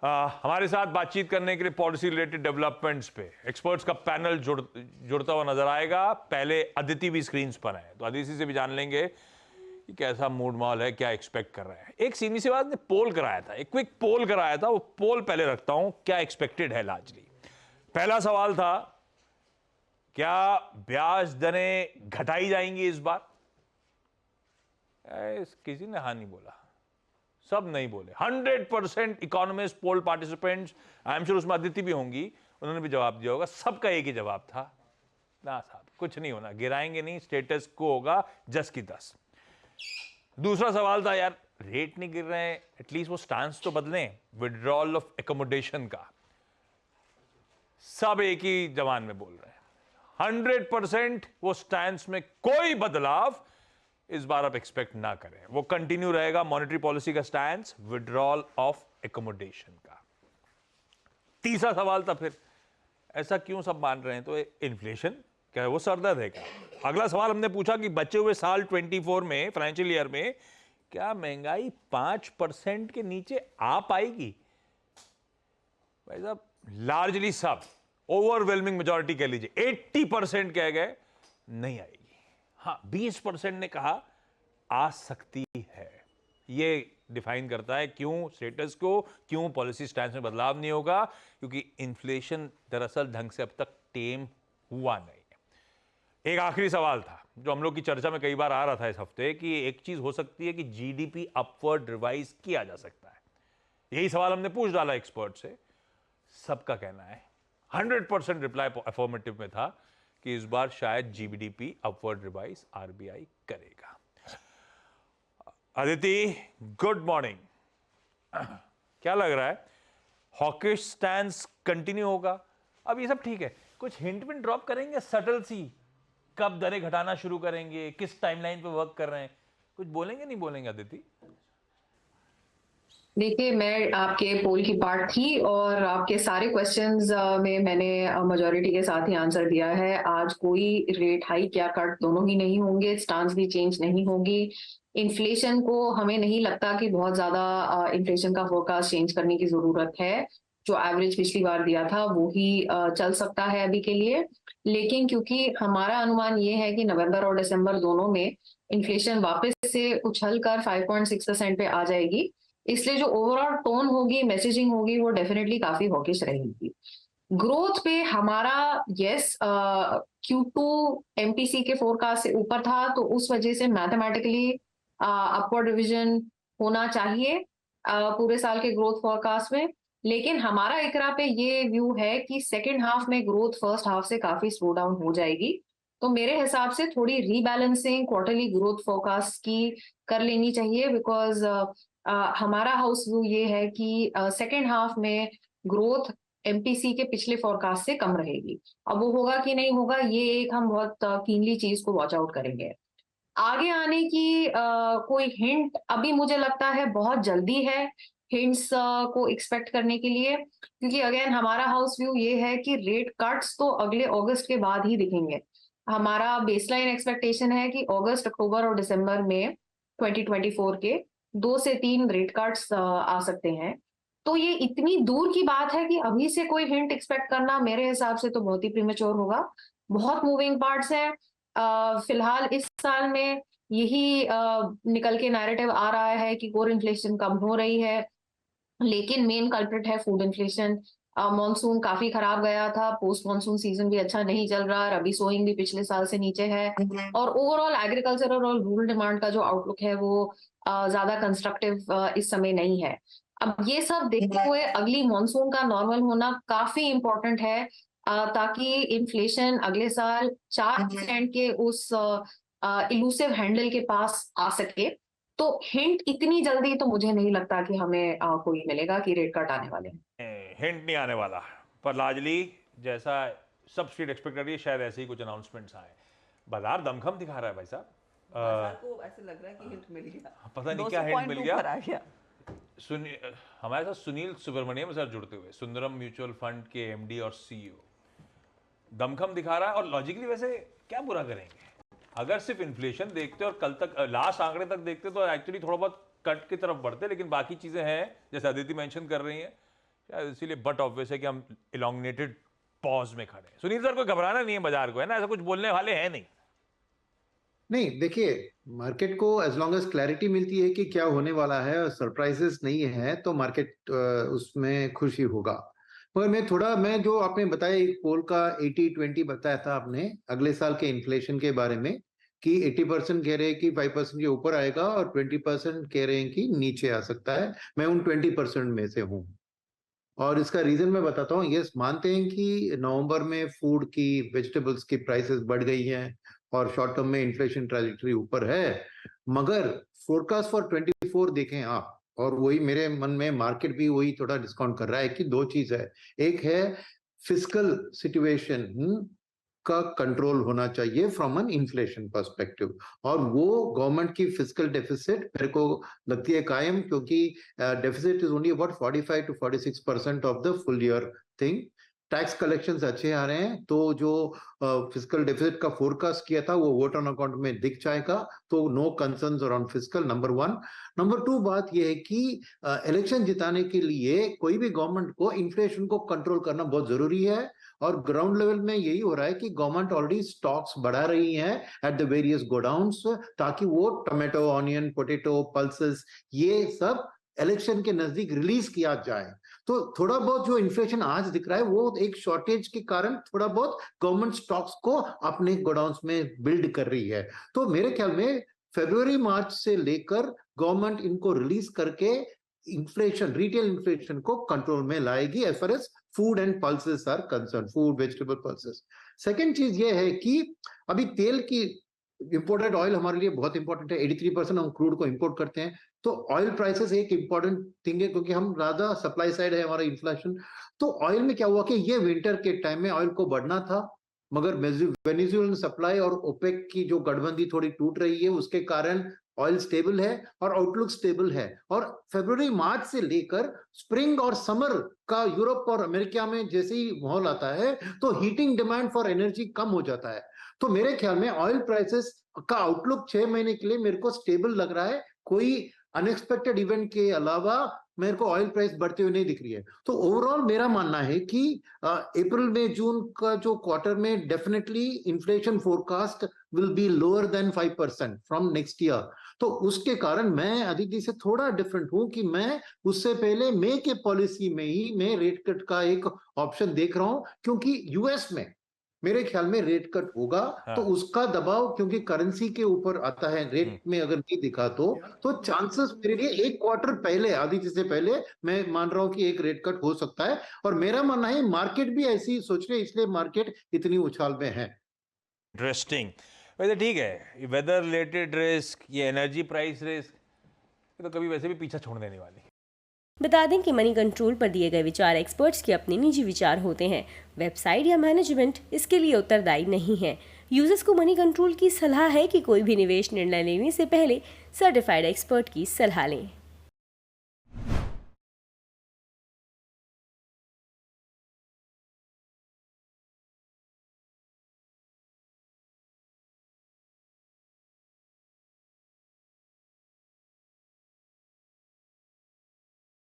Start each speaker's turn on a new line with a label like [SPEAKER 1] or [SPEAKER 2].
[SPEAKER 1] हमारे साथ बातचीत करने के लिए पॉलिसी रिलेटेड डेवलपमेंट्स पे एक्सपर्ट्स का पैनल जुड़ता हुआ नजर आएगा। पहले अदिति भी स्क्रीन पर है, तो अदिति से भी जान लेंगे कि कैसा मूड माहौल है, क्या एक्सपेक्ट कर रहे हैं। एक सीधी सी बात ने पोल कराया था, एक क्विक पोल कराया था, वो पोल पहले रखता हूं, क्या एक्सपेक्टेड है लार्जली। पहला सवाल था, क्या ब्याज दरें घटाई जाएंगी इस बार? किसी ने हाँ नहीं बोला, सब नहीं बोले। 100% economist poll participants, I am sure उसमें अदिति भी होंगी, उन्होंने भी जवाब दिया होगा। सबका एक ही जवाब था, ना साहब कुछ नहीं होना, गिराएंगे नहीं, स्टेटस को होगा 10 की 10। दूसरा सवाल था, यार रेट नहीं गिर रहे हैं, एटलीस्ट वो स्टांस तो बदलें, विड्रॉल ऑफ एकोमोडेशन का। सब एक ही जवान में बोल रहे हैं, 100% वो स्टांस में कोई बदलाव इस बार आप एक्सपेक्ट ना करें, वो कंटिन्यू रहेगा मॉनेटरी पॉलिसी का स्टैंड, विड्रॉल ऑफ एकोमोडेशन का। तीसरा सवाल था फिर, ऐसा क्यों सब मान रहे हैं, तो इन्फ्लेशन क्या वो सरदर्द है क्या? अगला सवाल हमने पूछा कि बचे हुए साल 24 में, फाइनेंशियल ईयर में, क्या महंगाई 5% के नीचे आ पाएगी? भाई साहब लार्जली सब, ओवरवेलमिंग मेजॉरिटी कह लीजिए, 80% कह गए नहीं आएगी। हाँ 20% ने कहा आ सकती है। ये डिफाइन करता है क्यों स्टेटस को, क्यों पॉलिसी स्टैंड में बदलाव नहीं होगा, क्योंकि इन्फ्लेशन दरअसल ढंग से अब तक टेम हुआ नहीं है। एक आखिरी सवाल था जो हम लोग की चर्चा में कई बार आ रहा था इस हफ्ते, कि एक चीज हो सकती है कि जीडीपी अपवर्ड रिवाइज किया जा सकता है। यही सवाल हमने पूछ डाला एक्सपर्ट से, सबका कहना है 100% रिप्लाई अफर्मेटिव में था कि इस बार शायद जीडीपी अपवर्ड रिवाइज आरबीआई करेगा। अदिति गुड मॉर्निंग, क्या लग रहा है, हॉकिश स्टैंस कंटिन्यू होगा? अब ये सब ठीक है, कुछ हिंट में ड्रॉप करेंगे सटल सी, कब दरें घटाना शुरू करेंगे, किस टाइमलाइन पे वर्क कर रहे हैं, कुछ बोलेंगे नहीं बोलेंगे अदिति?
[SPEAKER 2] देखिए, मैं आपके पोल की पार्ट थी और आपके सारे क्वेश्चंस में मैंने मेजॉरिटी के साथ ही आंसर दिया है। आज कोई रेट हाइक या कट दोनों ही नहीं होंगे, स्टांस भी चेंज नहीं होगी। इन्फ्लेशन को हमें नहीं लगता कि बहुत ज्यादा इन्फ्लेशन का फोरकास्ट चेंज करने की जरूरत है। जो एवरेज पिछली बार दिया था वो ही चल सकता है अभी के लिए। लेकिन क्योंकि हमारा अनुमान ये है कि नवंबर और दिसंबर दोनों में इन्फ्लेशन वापस से उछल कर 5.6% पे आ जाएगी, इसलिए जो ओवरऑल टोन होगी, मैसेजिंग होगी, वो डेफिनेटली काफी हॉकिश रहेगी। ग्रोथ पे हमारा यस, Q2 MPC के फोरकास्ट से ऊपर था, तो उस वजह से मैथमेटिकली अपवर्ड रिविजन होना चाहिए पूरे साल के ग्रोथ फोरकास्ट में। लेकिन हमारा इकरा पे ये व्यू है कि सेकेंड हाफ में ग्रोथ फर्स्ट हाफ से काफी स्लो डाउन हो जाएगी। तो मेरे हिसाब से थोड़ी रीबैलेंसिंग क्वार्टरली ग्रोथ फोरकास्ट की कर लेनी चाहिए, बिकॉज हमारा हाउस व्यू ये है कि सेकेंड हाफ में ग्रोथ एमपीसी के पिछले फोरकास्ट से कम रहेगी। अब वो होगा कि नहीं होगा, ये एक हम बहुत कीनली चीज को वॉच आउट करेंगे। आगे आने की कोई हिंट अभी मुझे लगता है बहुत जल्दी है हिंट्स को एक्सपेक्ट करने के लिए, क्योंकि अगेन हमारा हाउस व्यू ये है कि रेट कट्स तो अगले अगस्त के बाद ही दिखेंगे। हमारा बेसलाइन एक्सपेक्टेशन है कि अगस्त, अक्टूबर और दिसंबर में 2024 के 2 से 3 रेट कट्स आ सकते हैं। तो ये इतनी दूर की बात है कि अभी से कोई हिंट एक्सपेक्ट करना मेरे हिसाब से तो बहुत ही प्रीमेच्योर होगा। बहुत मूविंग पार्ट्स हैं। फिलहाल इस साल में यही निकल के नैरेटिव आ रहा है कि कोर इन्फ्लेशन कम हो रही है, लेकिन मेन कल्प्रिट है फूड इन्फ्लेशन। मॉनसून काफी खराब गया था, पोस्ट मॉनसून सीजन भी अच्छा नहीं चल रहा, रबी सोइंग भी पिछले साल से नीचे है, और ओवरऑल एग्रीकल्चरल और रूरल डिमांड का जो आउटलुक है वो ज्यादा कंस्ट्रक्टिव इस समय नहीं है। अब ये सब देखते हुए अगली मॉनसून का नॉर्मल होना काफी इंपॉर्टेंट है, ताकि इन्फ्लेशन अगले साल 4% के उस इलूसिव हैंडल के पास आ सके। तो हिंट इतनी जल्दी तो मुझे नहीं लगता कि हमें कोई मिलेगा कि रेट कट आने वाले हैं।
[SPEAKER 1] हिंट नहीं आने वाला, पर लार्जली जैसा सब स्ट्रीट एक्सपेक्ट कर रही है, शायद ऐसे ही कुछ अनाउंसमेंट्स आए। बाजार दमखम दिखा रहा है भाई साहब,
[SPEAKER 3] बाजार को ऐसे लग रहा है कि हिंट मिल गया,
[SPEAKER 1] पता नहीं क्या हिंट मिल गया।
[SPEAKER 3] आ गया।
[SPEAKER 1] हमारे साथ सुनील सुब्रमण्यम सर जुड़ते हुए, सुंदरम म्यूचुअल फंड के एमडी और सीईओ, दमखम दिखा रहा है। और लॉजिकली वैसे क्या बुरा करेंगे, अगर सिर्फ इन्फ्लेशन देखते और कल तक लास्ट आंकड़े तक देखते तो एक्चुअली थोड़ा बहुत कट की तरफ बढ़ते, लेकिन बाकी चीजें हैं जैसे अदिति मेंशन कर रही हैं शायद इसीलिए बट ऑब्वियस है कि हम इलोंगनेटेड पॉज में खड़े हैं। सुनील सर, कोई घबराना नहीं है बाजार को, है ना? ऐसा कुछ बोलने वाले हैं नहीं।
[SPEAKER 4] नहीं, देखिए, मार्केट को एज लॉन्ग एज क्लैरिटी मिलती है कि क्या होने वाला है और सरप्राइजेस नहीं है, तो मार्केट उसमें खुशी होगा। मगर मैं जो आपने बताया, एक पोल का 80-20 बताया था आपने अगले साल के इन्फ्लेशन के बारे में, कि 80% कह रहे हैं कि 5% के ऊपर आएगा और 20% कह रहे हैं कि नीचे आ सकता है। मैं उन 20% में से हूँ। और इसका रीजन मैं बताता हूँ। यस, मानते हैं कि नवंबर में फूड की, वेजिटेबल्स की प्राइसेस बढ़ गई हैं और शॉर्ट टर्म में इन्फ्लेशन ट्रैजेक्टरी ऊपर है, मगर फोरकास्ट फॉर 24 देखें आप, और वही मेरे मन में मार्केट भी वही थोड़ा डिस्काउंट कर रहा है कि दो चीज है। एक है फिस्कल सिचुएशन का कंट्रोल होना चाहिए फ्रॉम एन इन्फ्लेशन पर्सपेक्टिव, और वो गवर्नमेंट की फिस्कल डेफिसिट मेरे को लगती है कायम, क्योंकि deficit is only about 45 to 46% of the full year thing. Tax collections अच्छे आ रहे हैं, तो जो फिस्कल डेफिसिट का फोरकास्ट किया था वो वोट ऑन अकाउंट में दिख जाएगा। तो no concerns around fiscal, number 1। Number 2 बात यह है कि इलेक्शन जिताने के लिए कोई भी गवर्नमेंट को इन्फ्लेशन को कंट्रोल करना बहुत जरूरी है, और ग्राउंड लेवल में यही हो रहा है कि गवर्नमेंट ऑलरेडी स्टॉक्स बढ़ा रही है एट द वेरियस गोडाउन्स, ताकि वो टोमेटो, ऑनियन, पोटैटो, पल्सेस, ये सब इलेक्शन के नजदीक रिलीज किया जाए। तो थोड़ा बहुत जो इन्फ्लेशन आज दिख रहा है वो एक शॉर्टेज के कारण थोड़ा बहुत गवर्नमेंट स्टॉक्स को अपने गोडाउन्स में बिल्ड कर रही है। तो मेरे ख्याल में फरवरी मार्च से लेकर गवर्नमेंट इनको रिलीज करके इन्फ्लेशन, रिटेल इन्फ्लेशन को कंट्रोल में लाएगी as far as food and pulses are concern, food vegetable pulses. Second चीज ये है कि अभी तेल की, इंपोर्टेड ऑयल हमारे लिए बहुत इंपॉर्टेंट है। 83% हम क्रूड को इंपोर्ट करते हैं, तो ऑयल प्राइसेस एक इंपॉर्टेंट थिंग है, क्योंकि हम ज्यादा सप्लाई साइड है हमारा इन्फ्लेशन। तो ऑयल में क्या हुआ कि ये विंटर के टाइम में ऑयल को बढ़ना था, मगर वेनेजुएलन सप्लाई और ओपेक की जो गठबंधी थोड़ी टूट रही है, उसके कारण ऑयल स्टेबल है और आउटलुक स्टेबल है। और फरवरी मार्च से लेकर स्प्रिंग और समर का यूरोप और अमेरिका में जैसे ही माहौल आता है, तो हीटिंग डिमांड फॉर एनर्जी कम हो जाता है। तो मेरे ख्याल में ऑयल प्राइसेस का आउटलुक 6 महीने के लिए मेरे को स्टेबल लग रहा है। कोई अनएक्सपेक्टेड इवेंट के अलावा मेरे को ऑयल प्राइस बढ़ते हुए नहीं दिख रही है। तो ओवरऑल मेरा मानना है कि अप्रैल में जून का जो क्वार्टर में definitely inflation forecast will be lower than 5% from next year. तो उसके कारण मैं अदिति से थोड़ा डिफरेंट हूं कि मैं उससे पहले मई के पॉलिसी में ही मैं रेट कट का एक ऑप्शन देख रहा हूं, क्योंकि यूएस में मेरे ख्याल में रेट कट होगा। तो उसका दबाव, क्योंकि करेंसी के ऊपर आता है, रेट में अगर नहीं दिखा तो चांसेस मेरे लिए एक क्वार्टर पहले, आदित्य से पहले मैं मान रहा हूं कि एक रेट कट हो सकता है। और मेरा मानना है मार्केट भी ऐसी ही सोच रही है, इसलिए मार्केट इतनी उछाल में है।
[SPEAKER 1] इंटरेस्टिंग। वैसे ठीक है, वेदर रिलेटेड रिस्क, ये एनर्जी प्राइस रिस्क, ये तो कभी वैसे भी पीछा छोड़ देने वाली।
[SPEAKER 5] बता दें कि मनी कंट्रोल पर दिए गए विचार एक्सपर्ट्स के अपने निजी विचार होते हैं। वेबसाइट या मैनेजमेंट इसके लिए उत्तरदायी नहीं है। यूजर्स को मनी कंट्रोल की सलाह है कि कोई भी निवेश निर्णय लेने से पहले सर्टिफाइड एक्सपर्ट की सलाह लें।